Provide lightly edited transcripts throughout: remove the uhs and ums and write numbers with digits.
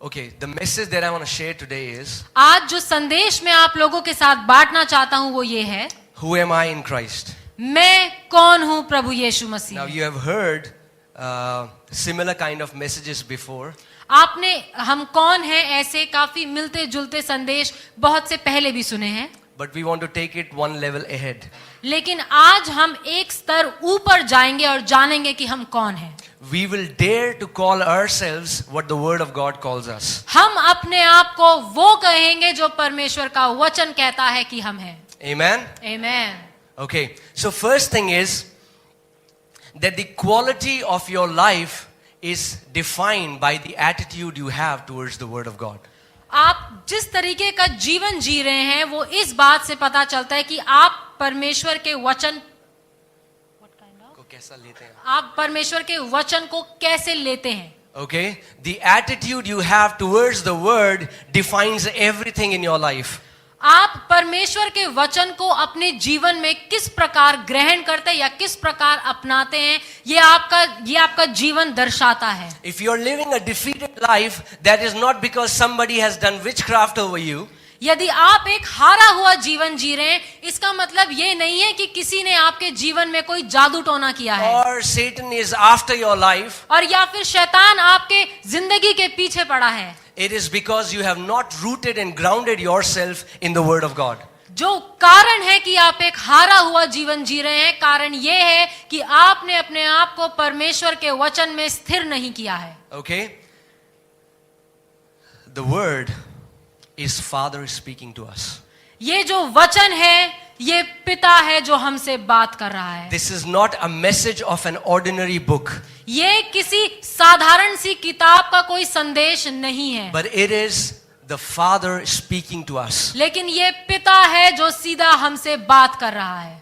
Okay, the message that I want to share today is, आज जो संदेश मैं आप लोगों के साथ बांटना चाहता हूं वो ये है, who am I in Christ? मैं कौन हूं प्रभु यीशु Now Masih. you have heard similar kind of messages before, आपने हम कौन हैं ऐसे काफी मिलते जुलते संदेश बहुत से पहले भी सुने हैं, but we want to take it one level ahead. लेकिन आज हम एक स्तर ऊपर जाएंगे और जानेंगे कि हम कौन हैं। We will dare to call ourselves what the Word of God calls us. हम अपने आप को वो कहेंगे जो परमेश्वर का वचन कहता है कि हम हैं। Amen? आमीन। Okay, so first thing is that the quality of your life is defined by the attitude you have towards the Word of God. आप जिस तरीके का जीवन जी रहे हैं वो इस बात से पता चलता है कि आप परमेश्वर के वचन को कैसा लेते हैं? आप परमेश्वर के वचन को कैसे लेते हैं। Okay, the attitude you have towards the Word defines everything in your life. आप परमेश्वर के वचन को अपने जीवन में किस प्रकार ग्रहण करते हैं या किस प्रकार अपनाते हैं, ये आपका जीवन दर्शाता है। If you are living a defeated life, that is not because somebody has done witchcraft over you. यदि आप एक हारा हुआ जीवन जी रहे हैं, इसका मतलब ये नहीं है कि किसी ने आपके जीवन में कोई जादू टोना किया है, Or Satan is after your life. और या फिर शैतान आपके जिंदगी के पीछे पड़ा है। It is because you have not rooted and grounded yourself in the Word of God. जो कारण है कि आप एक हारा हुआ जीवन जी रहे हैं, कारण ये है कि आपने अपने आप को परमेश्वर के वचन में स्थिर नहीं किया है। Okay? The Word is Father speaking to us. ये जो वचन है ये पिता है जो हमसे बात कर रहा है। This is not a message of an ordinary book, ये किसी साधारण सी किताब का कोई संदेश नहीं है, but it is the Father speaking to us. लेकिन ये पिता है जो सीधा हमसे बात कर रहा है।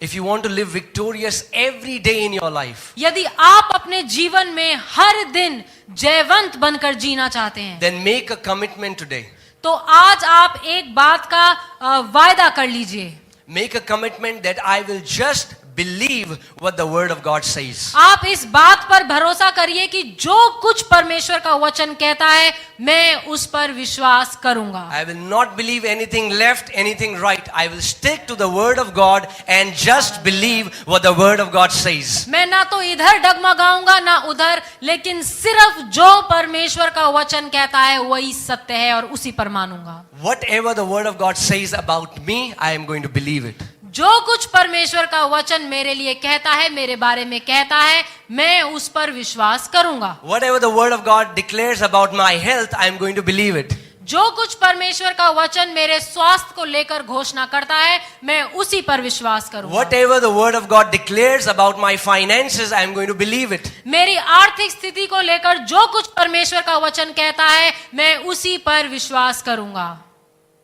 If you want to live victorious every day in your life, यदि आप अपने जीवन में हर दिन जयवंत बनकर जीना चाहते हैं, then make a commitment today. तो आज आप एक बात का वायदा कर लीजिए। Make a commitment that I will just believe what the Word of God says. आप इस बात पर भरोसा करिए कि जो कुछ परमेश्वर का वचन कहता है मैं उस पर विश्वास करूंगा। I will not believe anything left, anything right. I will stick to the Word of God and just believe what the Word of God says. मैं ना तो इधर डगमगाऊंगा ना उधर, लेकिन सिर्फ जो परमेश्वर का वचन कहता है वही सत्य है और उसी पर मानूंगा। Whatever the Word of God says about me, I am going to believe it. जो कुछ परमेश्वर का वचन मेरे लिए कहता है, मेरे बारे में कहता है, मैं उस पर विश्वास करूंगा। Whatever the Word of God declares about my health, I am going to believe it. जो कुछ परमेश्वर का वचन मेरे स्वास्थ्य को लेकर घोषणा करता है, मैं उसी पर विश्वास करूंगा। Whatever the Word of God declares about my finances, I am going to believe it. मेरी आर्थिक स्थिति को लेकर जो कुछ परमेश्वर का वचन कहता है, मैं उसी पर विश्वास करूंगा।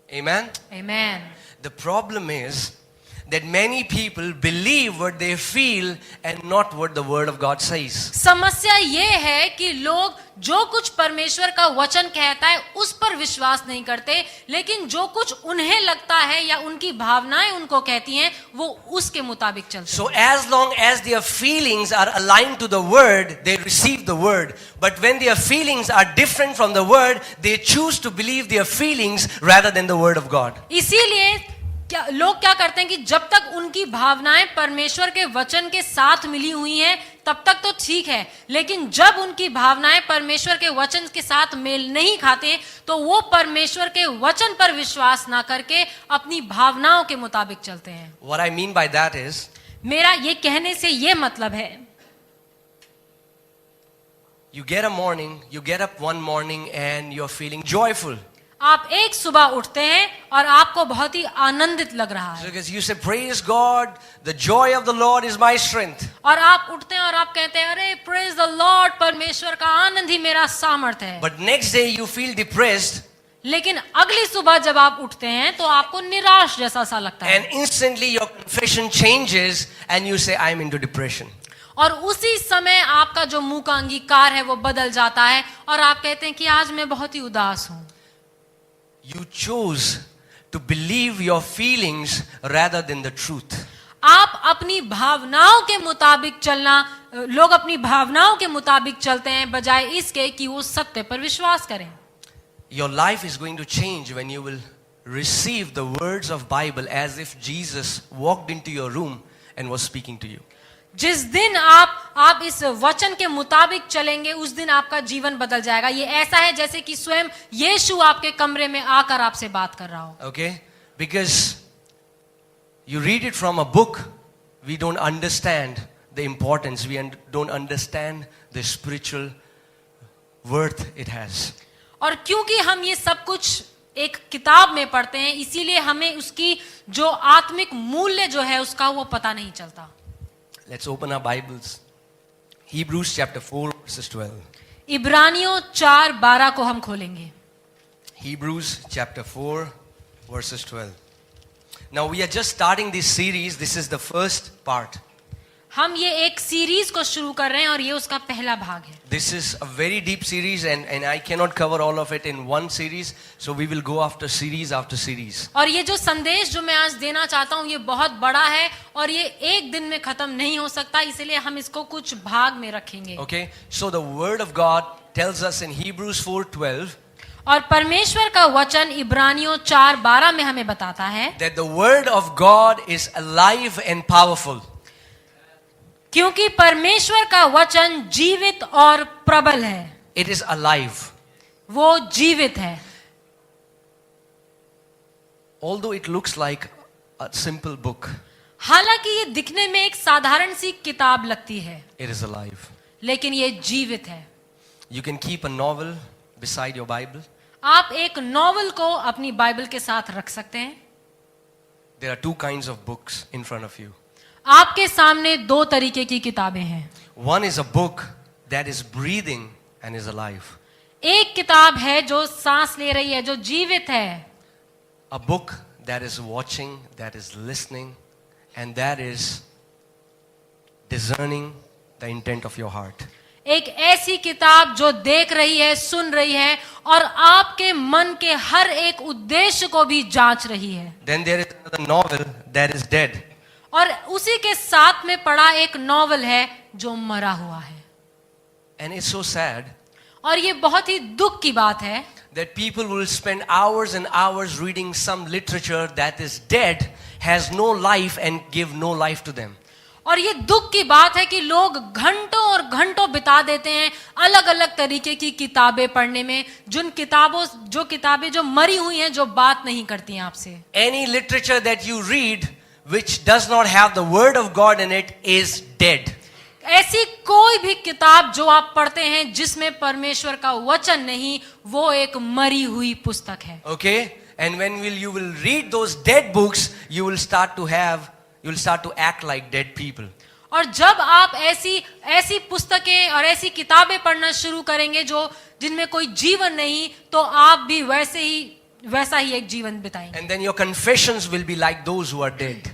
Amen? आमीन। The problem is that many people believe what they feel and not what the Word of God says. समस्या ये है कि लोग जो कुछ परमेश्वर का वचन कहता है उस पर विश्वास नहीं करते, लेकिन जो कुछ उन्हें लगता है या उनकी भावनाएं उनको कहती हैं वो उसके मुताबिक चलते हैं। So as long as their feelings are aligned to the Word, they receive the Word. But when their feelings are different from the Word, they choose to believe their feelings rather than the Word of God. इसीलिए लोग क्या करते हैं कि जब तक उनकी भावनाएं परमेश्वर के वचन के साथ मिली हुई हैं तब तक तो ठीक है, लेकिन जब उनकी भावनाएं परमेश्वर के वचन के साथ मेल नहीं खाते तो वो परमेश्वर के वचन पर विश्वास ना करके अपनी भावनाओं के मुताबिक चलते हैं। What I mean by that is, मेरा ये कहने से ये मतलब है, you get up one morning and you're feeling joyful. आप एक सुबह उठते हैं और आपको बहुत ही आनंदित लग रहा है, Because you say, praise God, the joy of the Lord is my strength. और आप उठते हैं और आप कहते हैं अरे प्रेज द लॉर्ड, परमेश्वर का आनंद ही मेरा सामर्थ है। But next day you feel depressed लेकिन अगली सुबह जब आप उठते हैं तो आपको निराश जैसा सा लगता है, and instantly your confession changes and you say, I'm into depression. और उसी समय आपका जो मुंह का अंगीकार है वो बदल जाता है और आप कहते हैं कि आज मैं बहुत ही उदास हूं। You choose to believe your feelings rather than the truth. आप अपनी भावनाओं के मुताबिक चलना लोग अपनी भावनाओं के मुताबिक चलते हैं बजाय इसके कि वो सत्य पर विश्वास करें। Your life is going to change when you will receive the words of Bible as if Jesus walked into your room and was speaking to you. जिस दिन आप इस वचन के मुताबिक चलेंगे उस दिन आपका जीवन बदल जाएगा। ये ऐसा है जैसे कि स्वयं यीशु आपके कमरे में आकर आपसे बात कर रहा हो। Okay? Because you read it from a book, we don't understand the importance, don't understand the spiritual worth it has. और क्योंकि हम ये सब कुछ एक किताब में पढ़ते हैं इसीलिए हमें उसकी जो आत्मिक मूल्य जो है उसका वो पता नहीं चलता। Let's open our Bibles. Hebrews chapter 4 verses 12. इब्रानियों 4:12 को हम खोलेंगे। Hebrews chapter 4 verses 12. Now we are just starting this series. This is the first part. हम ये एक सीरीज को शुरू कर रहे हैं और ये उसका पहला भाग है। This is a very deep series and I cannot cover all of it in one series. So we will go after series after series. और ये जो संदेश जो मैं आज देना चाहता हूँ ये बहुत बड़ा है और ये एक दिन में खत्म नहीं हो सकता, इसलिए हम इसको कुछ भाग में रखेंगे। Okay. So the word of God tells us in Hebrews 4:12 और परमेश्वर का वचन इब्रानियों 4:12 में हमें बताता है that the word of God is alive and powerful. क्योंकि परमेश्वर का वचन जीवित और प्रबल है। It is alive. वो जीवित है। Although it looks like a simple book, हालांकि ये दिखने में एक साधारण सी किताब लगती है it is alive. लेकिन ये जीवित है। You can keep a novel beside your Bible. आप एक नॉवल को अपनी बाइबल के साथ रख सकते हैं। There are two kinds of books in front of you. आपके सामने दो तरीके की किताबें हैं। One is a book that is breathing and is alive. एक किताब है जो सांस ले रही है, जो जीवित है। A book that is watching, that is listening, and that is discerning the intent of your heart. एक ऐसी किताब जो देख रही है, सुन रही है और आपके मन के हर एक उद्देश्य को भी जांच रही है। Then there is another novel that is dead. और उसी के साथ में पड़ा एक नॉवल है जो मरा हुआ है। And it's so sad और ये बहुत ही दुख की बात है that people will spend hours and hours reading some literature that is dead, has no life and give no life to them. और ये दुख की बात है कि लोग घंटों और घंटों बिता देते हैं अलग अलग तरीके की किताबें पढ़ने में, जो किताबें जो मरी हुई हैं, जो बात नहीं करती हैं आपसे। Any literature that you read which does not have the word of God in it is dead. ऐसी कोई भी किताब जो आप पढ़ते हैं जिसमें परमेश्वर का वचन नहीं, वो एक मरी हुई पुस्तक है। Okay? And when you will read those dead books, you will start to act like dead people. और जब आप ऐसी पुस्तकें और ऐसी किताबें पढ़ना शुरू करेंगे जिनमें कोई जीवन नहीं, तो आप भी वैसा ही एक जीवन बिताएंगे। And then your confessions will be like those who are dead.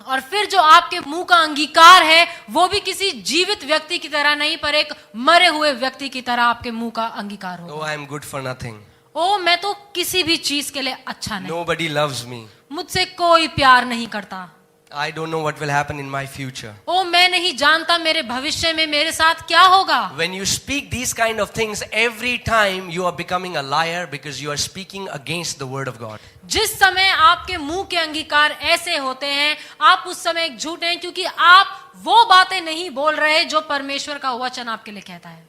और फिर जो आपके मुंह का अंगीकार है वो भी किसी जीवित व्यक्ति की तरह नहीं, पर एक मरे हुए व्यक्ति की तरह आपके मुंह का अंगीकार होगा। Oh, I am good for nothing. ओ, मैं तो किसी भी चीज के लिए अच्छा नहीं, Nobody loves me. मुझसे कोई प्यार नहीं करता। I don't know what will happen in my future. ओ, मैं नहीं जानता मेरे भविष्य में मेरे साथ क्या होगा। When you speak these kind of things, every time you are becoming a liar because you are speaking against the word of God. जिस समय आपके मुंह के अंगीकार ऐसे होते हैं, आप उस समय एक झूठ हैं, क्योंकि आप वो बातें नहीं बोल रहे जो परमेश्वर का वचन आपके लिए कहता है।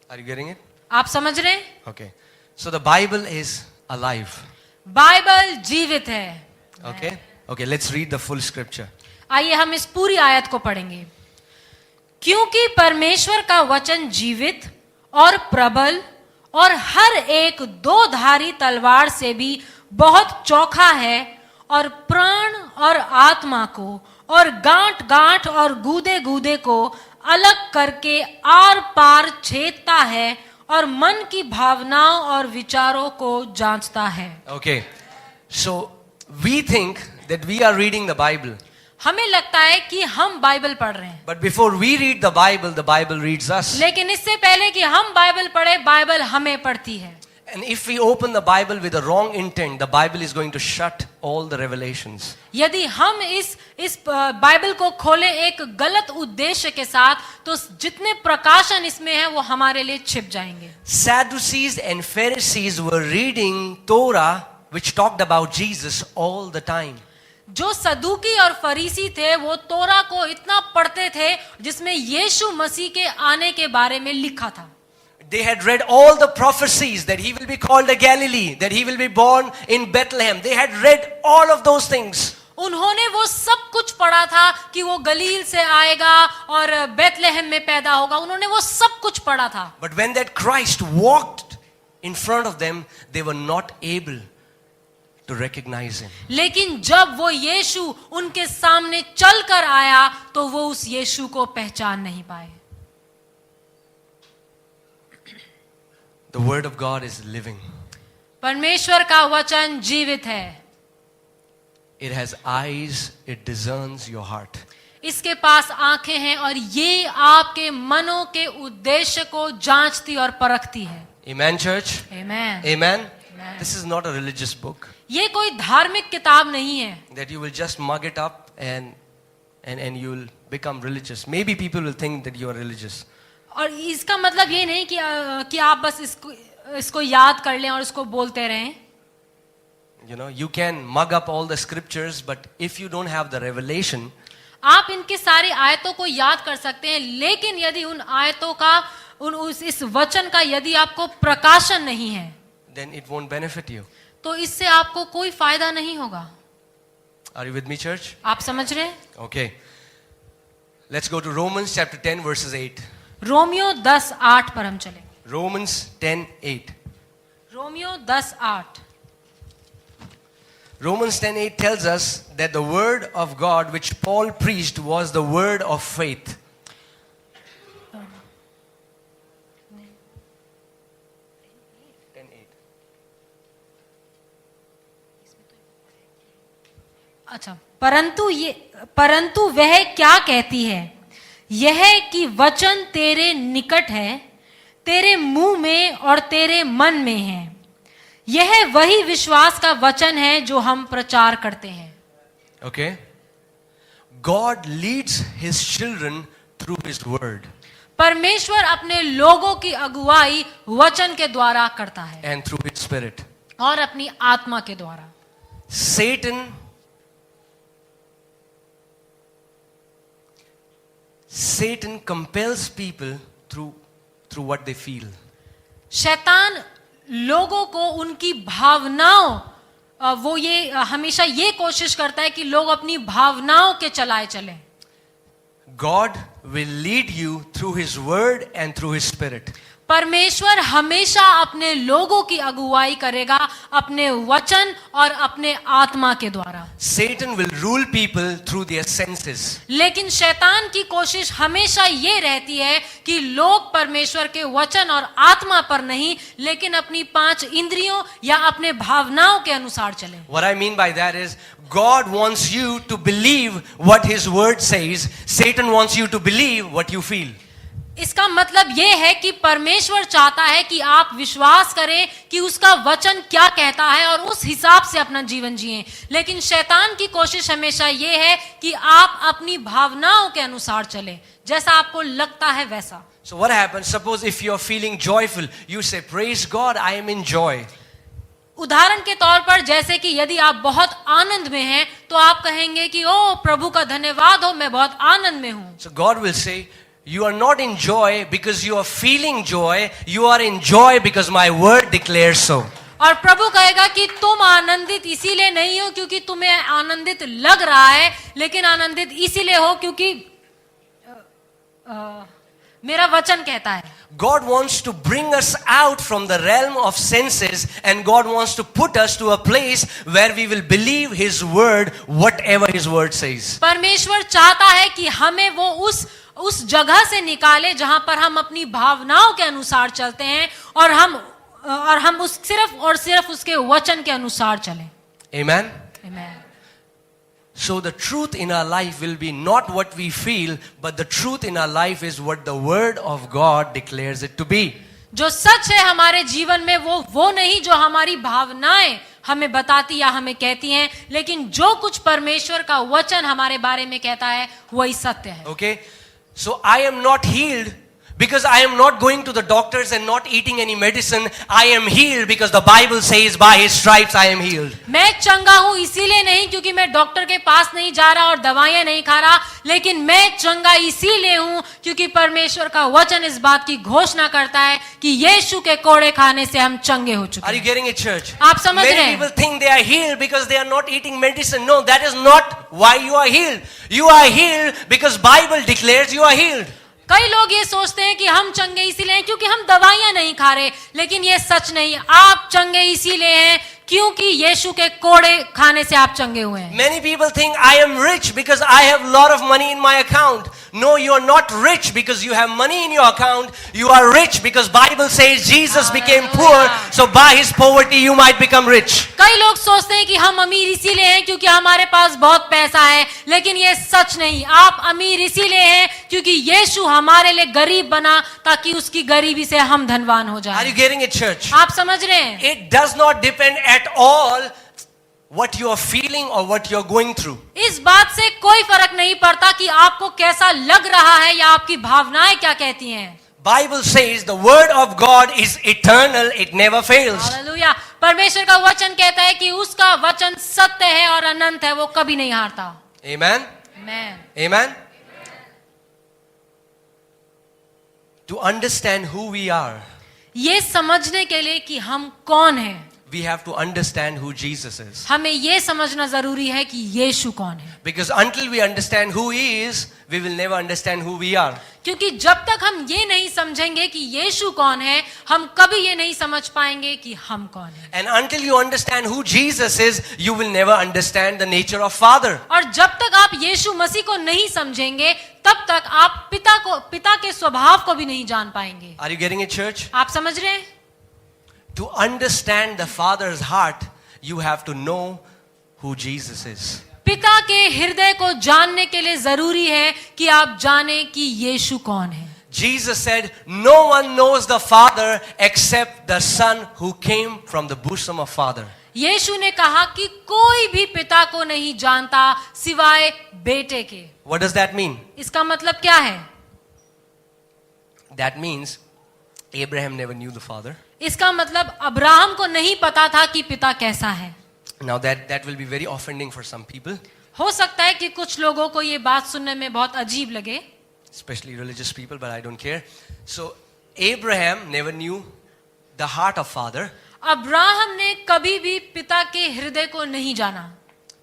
Are you getting it? आप समझ रहे हैं? Okay. So the Bible is alive. Bible जीवित है। Okay? Okay, let's read the full scripture. आइए हम इस पूरी आयत को पढ़ेंगे। क्योंकि परमेश्वर का वचन जीवित और प्रबल और हर एक दो धारी तलवार से भी बहुत चौखा है और प्राण और आत्मा को और गांठ गांठ और गूदे गूदे को अलग करके आर पार छेदता है और मन की भावनाओं और विचारों को जांचता है। Okay. So we think that we are reading the Bible. हमें लगता है कि हम बाइबल पढ़ रहे हैं, But before we read the Bible reads us. लेकिन इससे पहले कि हम बाइबल पढ़े, बाइबल हमें पढ़ती है। And if we open the Bible with a wrong intent, the Bible is going to shut all the revelations. यदि हम इस बाइबल को खोले एक गलत उद्देश्य के साथ, तो जितने प्रकाशन इसमें है वो हमारे लिए छिप जाएंगे. Sadducees and Pharisees were reading Torah, which talked about Jesus all the time. जो सदूकी और फरीसी थे वो तोरा को इतना पढ़ते थे जिसमें यीशु मसीह के आने के बारे में लिखा था. They had read all the prophecies that he will be called a Galilee, that he will be born in Bethlehem. They had read all of those things. उन्होंने वो सब कुछ पढ़ा था कि वो गलील से आएगा और बेथलेहम में पैदा होगा. उन्होंने वो सब कुछ पढ़ा था. But when that Christ walked in front of them, they were not able to recognize him. लेकिन जब वो यीशु उनके सामने चलकर आया तो वो उस यीशु को पहचान नहीं पाए. The word of God is living. परमेश्वर का वचन जीवित है. It has eyes, it discerns your heart. इसके पास आंखें हैं और ये आपके मनों के उद्देश्य को जांचती और परखती है. Amen, church? Amen. Amen? Amen. This is not a religious book ये कोई धार्मिक किताब नहीं है that you will just mug it up and you will become religious. Maybe people will think that you are religious. और इसका मतलब ये नहीं कि आप बस इसको याद कर लें और इसको बोलते रहें. You know, you can mug up all the scriptures, but if you don't have the revelation, आप इनके सारी आयतों को याद कर सकते हैं, लेकिन यदि उन आयतों का इस वचन का यदि आपको प्रकाशन नहीं है, then it won't benefit you. तो इससे आपको कोई फायदा नहीं होगा. Are you with me, church? आप समझ रहे हैं? Okay. Let's go to Romans chapter 10 verses 8. Romeo 10:8 पर हम चलें. Romans 10:8. Romeo 10:8. Romans 10:8 tells us that the word of God which Paul preached was the word of faith. अच्छा, परंतु वह क्या कहती है, यह कि वचन तेरे निकट है, तेरे मुंह में और तेरे मन में है. यह वही विश्वास का वचन है जो हम प्रचार करते हैं. Okay? God leads his children through his word परमेश्वर अपने लोगों की अगुवाई वचन के द्वारा करता है and through his spirit. और अपनी आत्मा के द्वारा. Satan compels people through what they feel. शैतान लोगों को उनकी भावनाओं, वो ये हमेशा ये कोशिश करता है कि लोग अपनी भावनाओं के चलाए चलें. God will lead you through his word and through his spirit. परमेश्वर हमेशा अपने लोगों की अगुवाई करेगा अपने वचन और अपने आत्मा के द्वारा. Satan will rule people through their senses. लेकिन शैतान की कोशिश हमेशा ये रहती है कि लोग परमेश्वर के वचन और आत्मा पर नहीं, लेकिन अपनी 5 इंद्रियों या अपने भावनाओं के अनुसार चलें. What I mean by that is, God wants you to believe what his word says. Satan wants you to believe what you feel. इसका मतलब यह है कि परमेश्वर चाहता है कि आप विश्वास करें कि उसका वचन क्या कहता है और उस हिसाब से अपना जीवन जिएं. लेकिन शैतान की कोशिश हमेशा यह है कि आप अपनी भावनाओं के अनुसार चलें, जैसा आपको लगता है वैसा. So what happens? Suppose if you are feeling joyful, you say, "Praise God, I am in joy." उदाहरण के तौर पर जैसे कि यदि आप बहुत आनंद में हैं तो आप कहेंगे कि ओ प्रभु का धन्यवाद हो, मैं बहुत आनंद में हूं. So God will say, "You are not in joy because you are feeling joy. You are in joy because my word declares so." और प्रभु कहेगा कि तुम आनंदित इसीलिए नहीं हो क्योंकि तुम्हें आनंदित लग रहा है, लेकिन आनंदित इसीलिए हो क्योंकि मेरा वचन कहता है. God wants to bring us out from the realm of senses, and God wants to put us to a place where we will believe his word, whatever his word says. परमेश्वर चाहता है कि हमें वो उस जगह से निकाले जहां पर हम अपनी भावनाओं के अनुसार चलते हैं और हम उस सिर्फ उसके वचन के अनुसार चलें. Amen. Amen. So the truth in our life will be not what we feel, but the truth in our life is what the word of God declares it to be. जो सच है हमारे जीवन में वो नहीं जो हमारी भावनाएं हमें बताती या हमें कहती हैं, लेकिन जो कुछ परमेश्वर का वचन हमारे बारे में कहता है वही सत्य है. Okay? So I am not healed because I am not going to the doctors and not eating any medicine. I am healed because the Bible says by his stripes I am healed. मैं चंगा हूं इसीलिए नहीं क्योंकि मैं doctor के पास नहीं जा रहा और दवाइयां नहीं खा रहा, लेकिन मैं चंगा इसीलिए हूं क्योंकि परमेश्वर का वचन इस बात की घोषणा करता है कि यीशु के कोड़े खाने से हम चंगे हो चुके Are you हैं. getting it, church? आप समझ रहे Many हैं? people think they are healed because they are not eating medicine. No, that is not why you are healed. You are healed because Bible declares you are healed. कई लोग ये सोचते हैं कि हम चंगे इसीलिए हैं क्योंकि हम दवाइयां नहीं खा रहे, लेकिन ये सच नहीं. आप चंगे इसीलिए हैं क्योंकि यीशु के कोड़े खाने से आप चंगे हुए हैं. Many people think I am rich because I have lot of money in my account. No, you are not rich because you have money in your account. You are rich because Bible says Jesus became poor, so by his poverty you might become rich. कई लोग सोचते हैं कि हम अमीर इसीलिए हैं क्योंकि हमारे पास बहुत पैसा है, लेकिन ये सच नहीं. आप अमीर इसीलिए हैं क्योंकि यीशु हमारे लिए गरीब बना ताकि उसकी गरीबी से हम धनवान हो Are जाएं. you getting it, church? आप समझ रहे हैं? It does not depend at all what you are feeling or what you are going through. इस बात से कोई फर्क नहीं पड़ता कि आपको कैसा लग रहा है या आपकी भावनाएं क्या कहती हैं. Bible says the word of God is eternal, it never fails. Hallelujah. परमेश्वर का वचन कहता है कि उसका वचन सत्य है और अनंत है, वो कभी नहीं हारता. Amen? Amen. Amen? To understand who we are, ये समझने के लिए कि हम कौन हैं, we have to understand who Jesus is. हमें ये समझना जरूरी है कि यीशु कौन है. Because until we understand who he is, we will never understand who we are. क्योंकि जब तक हम ये नहीं समझेंगे कि यीशु कौन है, हम कभी ये नहीं समझ पाएंगे कि हम कौन हैं. And until you understand who Jesus is, you will never understand the nature of Father. और जब तक आप यीशु मसीह को नहीं समझेंगे, तब तक आप पिता के स्वभाव को भी नहीं जान पाएंगे. Are you getting it, church? आप समझ रहे हैं? To understand the Father's heart, you have to know who Jesus is. पिता के हृदय को जानने के लिए जरूरी है कि आप जाने कि यीशु कौन है. Jesus said, no one knows the Father except the Son who came from the bosom of Father. यीशु ने कहा कि कोई भी पिता को नहीं जानता सिवाय बेटे के. What does that mean? इसका मतलब क्या है? That means Abraham never knew the Father. इसका मतलब अब्राहम को नहीं पता था कि पिता कैसा है. Now that will be very offending for some people, हो सकता है कि कुछ लोगों को ये बात सुनने में बहुत अजीब लगे, especially religious people, but I don't care. So Abraham never knew the heart of Father. Abraham ने कभी भी पिता के हृदय को नहीं जाना.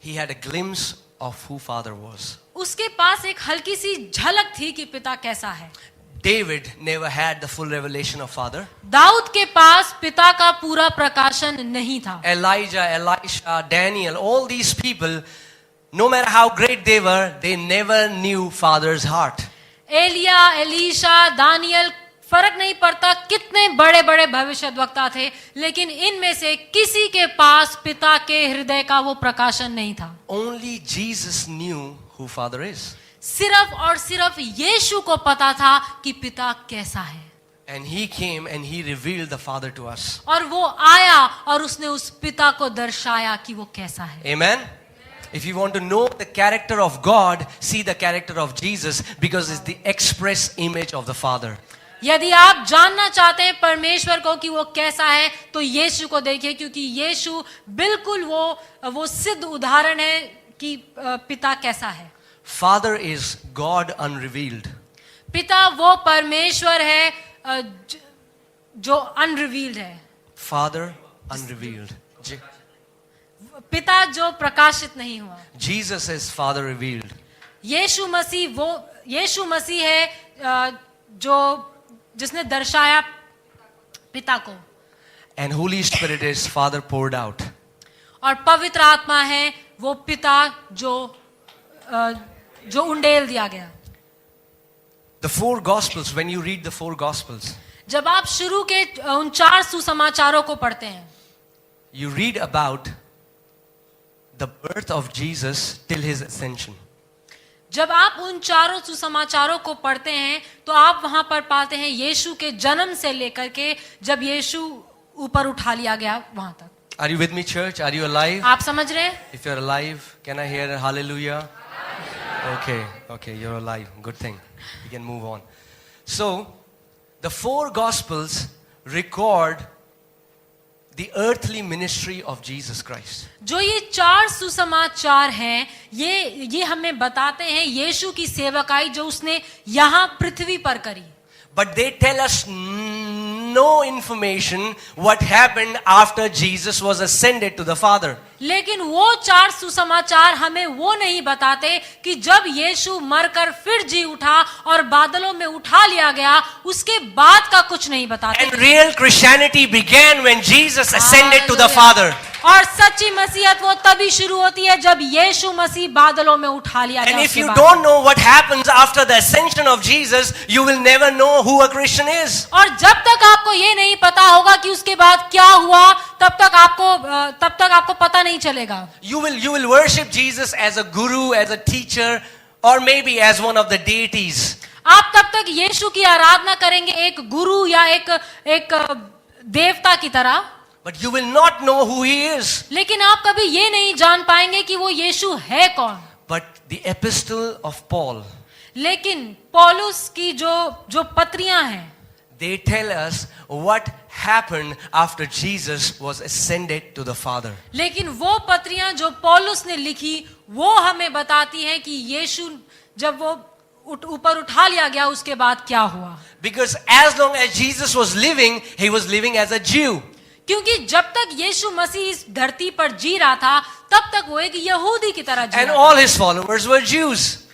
He had a glimpse of who Father was. उसके पास एक हल्की सी झलक थी कि पिता कैसा है. David never had the full revelation of Father. Dawood के पास पिता का पूरा प्रकाशन नहीं था. Elijah, Elisha, Daniel, all these people, no matter how great they were, they never knew Father's heart. एलिया, एलीशा, दानियल, फर्क नहीं पड़ता कितने बड़े बड़े भविष्यद्वक्ता थे, लेकिन इनमें से किसी के पास पिता के हृदय का वो प्रकाशन नहीं था. Only Jesus knew who Father is. सिर्फ और सिर्फ यीशु को पता था कि पिता कैसा है. And he came and he revealed the Father to us. और वो आया और उसने उस पिता को दर्शाया कि वो कैसा है. Amen? If you want to know the character of God, see the character of Jesus, because it's the express image of the Father. यदि आप जानना चाहते हैं परमेश्वर को कि वो कैसा है, तो यीशु को देखिए, क्योंकि यीशु बिल्कुल वो सिद्ध उदाहरण है कि पिता कैसा है. Father is God unrevealed. पिता वो परमेश्वर है जो अनरिवील्ड है. Father unrevealed. पिता जो प्रकाशित नहीं हुआ. Jesus is Father revealed. यीशु मसीह है जिसने दर्शाया पिता को. And Holy Spirit is Father poured out. और पवित्र आत्मा है वो पिता जो उंडेल दिया गया. The four Gospels, when you read the four Gospels, जब आप शुरू के उन 4 सुसमाचारों को पढ़ते हैं, you read about the birth of Jesus till his ascension. जब आप उन चारों सुसमाचारों को पढ़ते हैं तो आप वहां पर पाते हैं यीशु के जन्म से लेकर के जब यीशु ऊपर उठा लिया गया वहां तक। Are you with me, church? Are you alive? आप समझ रहे हैं? If you're alive, can I hear a hallelujah? Okay, you're alive. Good thing. We can move on. So, the four Gospels record the earthly ministry of Jesus Christ. जो ये चार सुसमाचार हैं ये हमें बताते हैं यीशु की सेवकाई जो उसने यहाँ पृथ्वी पर करी। But they tell us no information what happened after Jesus was ascended to the Father. लेकिन वो चार सुसमाचार हमें वो नहीं बताते कि जब यीशु मरकर फिर जी उठा और बादलों में उठा लिया गया उसके बाद का कुछ नहीं बताते। And real Christianity began when Jesus ascended to the Father. और सच्ची मसीहत वो तभी शुरू होती है जब यीशु मसीह बादलों में उठा लिया गया। And if you don't know what happens after the ascension of Jesus, you will never know who a Christian is. और जब तक आपको ये नहीं पता होगा कि उसके बाद क्या हुआ तब तक आपको पता नहीं चलेगा। You will worship Jesus as a guru, as a teacher, or maybe as one of the deities. आप तब तक यीशु की आराधना करेंगे एक गुरु या एक देवता की तरह। But you will not know who he is. लेकिन आप कभी ये नहीं जान पाएंगे कि वो यीशु है कौन। But the epistle of Paul, लेकिन पौलुस की जो पत्रियां हैं they tell us what happened after Jesus was ascended to the Father. लेकिन वो पत्रियां जो पौलुस ने लिखी वो हमें बताती हैं कि यीशु जब वो ऊपर उठा लिया गया उसके बाद क्या हुआ। Because as long as Jesus was living, he was living as a Jew. क्योंकि जब तक यीशु मसीह इस धरती पर जी रहा था तब तक वो एक यहूदी की तरह जी And रहा all था। his followers were Jews.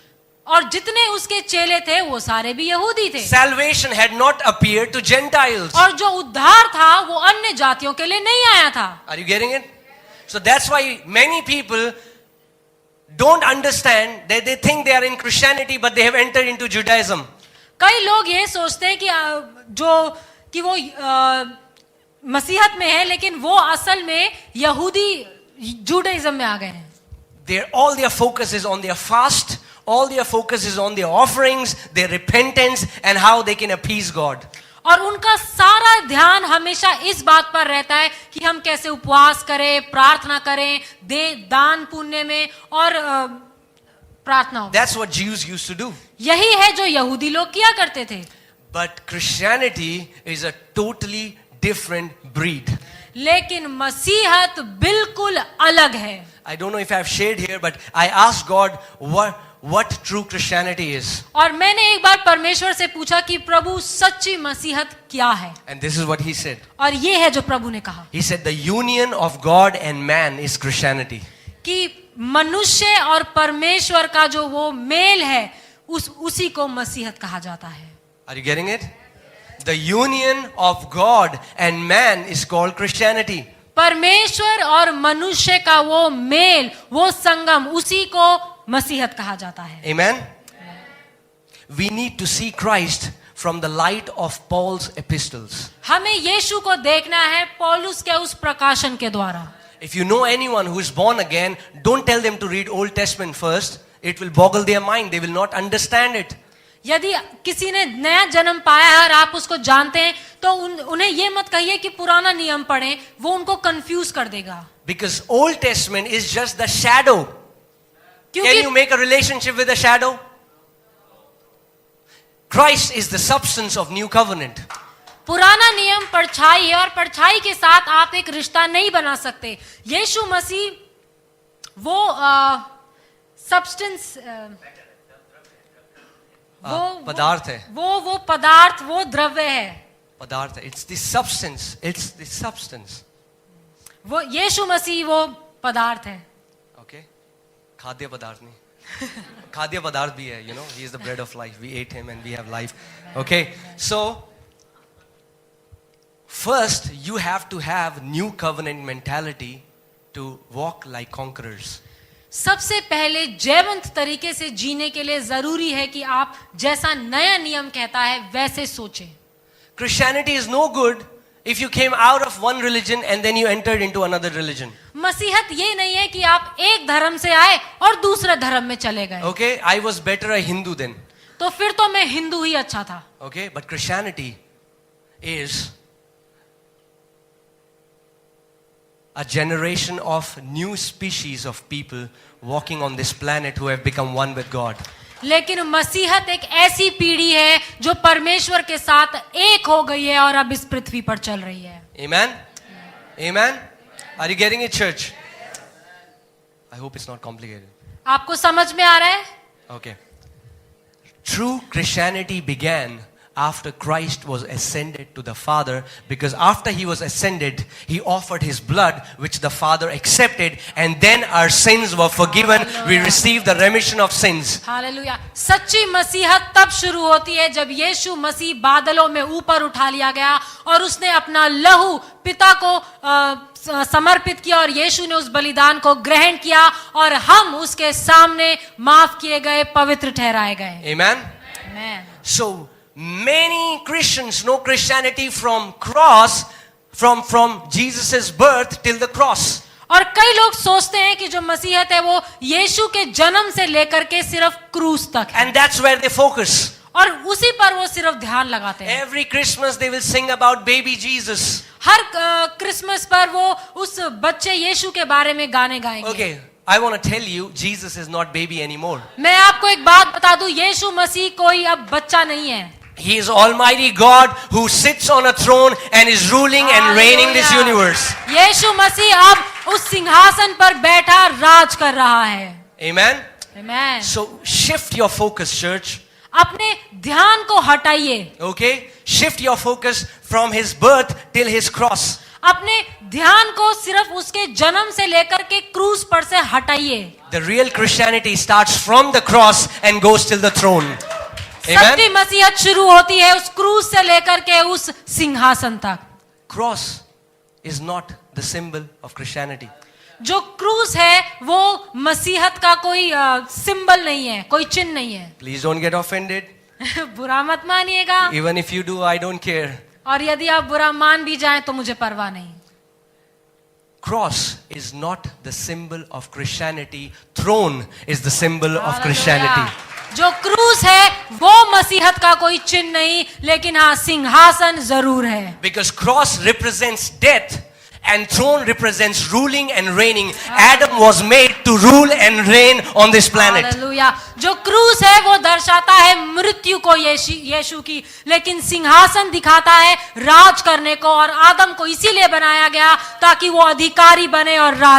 और जितने उसके चेले थे वो सारे भी यहूदी थे। Salvation had not appeared to Gentiles. और जो उद्धार था वो अन्य जातियों के लिए नहीं आया था। Are you getting it? So that's why many people don't understand that they think they are in Christianity but they have entered into Judaism. कई लोग ये सोचते हैं कि वो मसीहत में है लेकिन वो असल में यहूदी जूडाइज्म में आ गए हैं। All their focus is on their fast, all their focus is on their offerings, their repentance and how they can appease God. और उनका सारा ध्यान हमेशा इस बात पर रहता है कि हम कैसे उपवास करें, प्रार्थना करें, दान पुण्य में और प्रार्थना। That's what Jews used to do. यही है जो यहूदी लोग किया करते थे। But Christianity is a totally different breed. लेकिन मसीहत बिल्कुल अलग है। I don't know if I have shared here, but I asked God what true Christianity is. और मैंने एक बार परमेश्वर से पूछा कि प्रभु सच्ची मसीहत क्या है। And this is what he said. और ये है जो प्रभु ने कहा। He said the union of God and man is Christianity. कि मनुष्य और परमेश्वर का जो वो मेल है उसी को मसीहत कहा जाता है। Are you getting it? The union of God and man is called Christianity. परमेश्वर और मनुष्य का वो मेल, वो संगम, उसी को मसीहत कहा जाता है। Amen. We need to see Christ from the light of Paul's epistles. हमें यीशु को देखना है पौलुस के उस प्रकाशन के द्वारा। If you know anyone who is born again, don't tell them to read Old Testament first. It will boggle their mind. They will not understand it. यदि किसी ने नया जन्म पाया है और आप उसको जानते हैं तो उन्हें ये मत कहिए कि पुराना नियम पढ़ें, वो उनको कंफ्यूज कर देगा। Because Old Testament is just the shadow. Can you make a relationship with a shadow? Christ is the substance of new covenant. पुराना नियम परछाई है और परछाई के साथ आप एक रिश्ता नहीं बना सकते। यीशु मसीह वो सब्सटेंस वो पदार्थ है। वो पदार्थ, वो द्रव्य है। पदार्थ है। It's the substance. It's the substance. वो यीशु मसीह वो पदार्थ है। Okay? खाद्य पदार्थ नहीं। खाद्य पदार्थ भी है, you know, he is the bread of life. We ate him and we have life. Okay? So first you have to have new covenant mentality to walk like conquerors. सबसे पहले जयवंत तरीके से जीने के लिए जरूरी है कि आप जैसा नया नियम कहता है वैसे सोचें। Christianity is no good if you came out of one religion and then you entered into another religion. मसीहत ये नहीं है कि आप एक धर्म से आए और दूसरे धर्म में चले गए। Okay, I was better a Hindu then. तो फिर तो मैं हिंदू ही अच्छा था। Okay, but Christianity is a generation of new species of people walking on this planet who have become one with God. लेकिन मसीहत एक ऐसी पीढ़ी है जो परमेश्वर के साथ एक हो गई है और अब इस पृथ्वी पर चल रही है। Amen? Amen? Are you getting it, church? I hope it's not complicated. आपको समझ में आ रहा है? Okay. True Christianity began after Christ was ascended to the Father, because after he was ascended, he offered his blood, which the Father accepted, and then our sins were forgiven. We received the remission of sins. Hallelujah. सच्ची मसीहत तब शुरू होती है जब यीशु मसीह बादलों में ऊपर उठा लिया गया और उसने अपना लहू पिता को समर्पित किया और यीशु ने उस बलिदान को ग्रहण किया और हम उसके सामने माफ किए गए, पवित्र ठहराए गए। Amen? Amen. So many Christians know Christianity from cross, from Jesus' birth till the cross. और कई लोग सोचते हैं कि जो मसीहत है वो यीशु के जन्म से लेकर के सिर्फ क्रूस तक है And that's where they focus. और उसी पर वो सिर्फ ध्यान लगाते हैं। Every Christmas they will sing about baby Jesus. Her Christmas पर वो उस बच्चे यीशु के बारे में गाने गाएंगे। Okay, I want to tell you, Jesus is not baby anymore. मैं आपको एक बात बता दूं, यीशु मसीह कोई अब बच्चा नहीं है। He is Almighty God who sits on a throne and is ruling and reigning this universe. यीशु मसीह अब उस सिंहासन पर बैठा राज कर रहा है। Amen? Amen. So shift your focus, church. अपने ध्यान को हटाइए। Okay? Shift your focus from his birth till his cross. अपने ध्यान को सिर्फ उसके जन्म से लेकर के क्रूस पर से हटाइए। The real Christianity starts from the cross and goes till the throne. सच्ची Amen? मसीहत शुरू होती है उस क्रूस से लेकर के उस सिंहासन तक। Cross is not the symbol of Christianity. जो क्रूस है वो मसीहत का कोई सिंबल नहीं है, कोई चिन्ह नहीं है। Please don't get offended. बुरा मत मानिएगा, Even if you do, I don't care. और यदि आप बुरा मान भी जाएं तो मुझे परवाह नहीं। Cross is not the symbol of Christianity. Throne is the symbol of Christianity. जो क्रूस है वो मसीहत का कोई चिन्ह नहीं, लेकिन हाँ सिंहासन जरूर है। Because cross represents death and throne represents ruling and reigning. Adam was made to rule and reign on this planet. Hallelujah. जो क्रूस है वो दर्शाता है मृत्यु को यीशु की, लेकिन सिंहासन दिखाता है राज करने को, और आदम को इसीलिए बनाया गया ताकि वो अधिकारी बने और राज